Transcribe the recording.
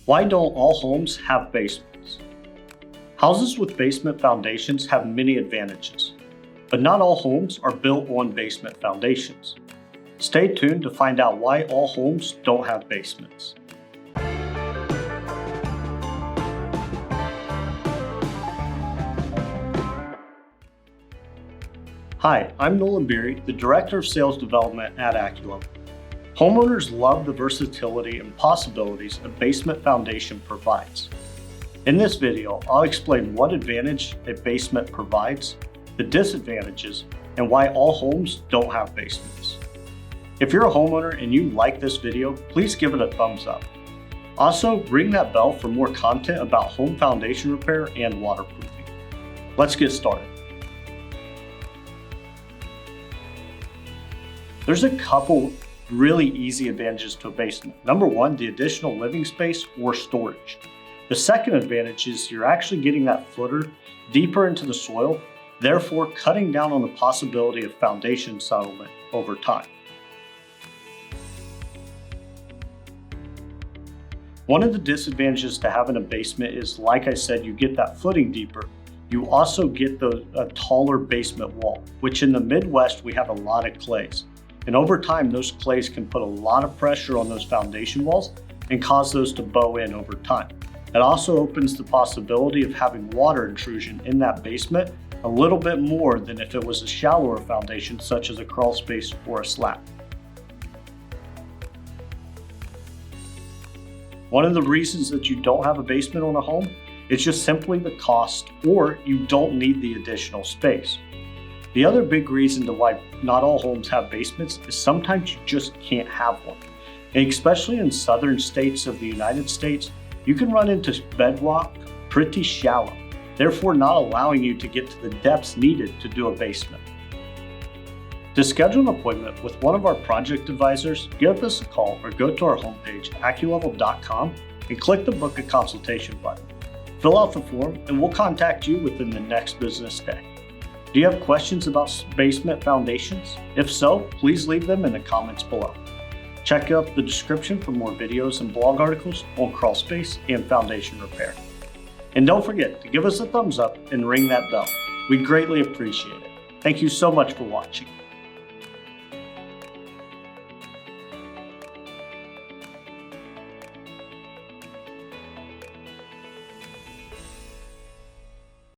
Why don't all homes have basements? Houses with basement foundations have many advantages, but not all homes are built on basement foundations. Stay tuned to find out why all homes don't have basements. Hi, I'm Nolan, the Director of Sales Development at AccuLevel. Homeowners love the versatility and possibilities a basement foundation provides. In this video, I'll explain what advantage a basement provides, the disadvantages, and why all homes don't have basements. If you're a homeowner and you like this video, please give it a thumbs up. Also, ring that bell for more content about home foundation repair and waterproofing. Let's get started. There's a couple really easy advantages to a basement. Number one, the additional living space or storage. The second advantage is you're actually getting that footer deeper into the soil, therefore cutting down on the possibility of foundation settlement over time. One of the disadvantages to having a basement is, like I said, you get that footing deeper. You also get a taller basement wall, which in the Midwest, we have a lot of clays. And over time, those clays can put a lot of pressure on those foundation walls and cause those to bow in over time. It also opens the possibility of having water intrusion in that basement a little bit more than if it was a shallower foundation, such as a crawl space or a slab. One of the reasons that you don't have a basement on a home is just simply the cost, or you don't need the additional space. The other big reason to why not all homes have basements is sometimes you just can't have one. And especially in southern states of the United States, you can run into bedrock pretty shallow, therefore not allowing you to get to the depths needed to do a basement. To schedule an appointment with one of our project advisors, give us a call or go to our homepage, AccuLevel.com, and click the Book a Consultation button. Fill out the form and we'll contact you within the next business day. Do you have questions about basement foundations? If so, please leave them in the comments below. Check out the description for more videos and blog articles on crawl space and foundation repair. And don't forget to give us a thumbs up and ring that bell. We'd greatly appreciate it. Thank you so much for watching.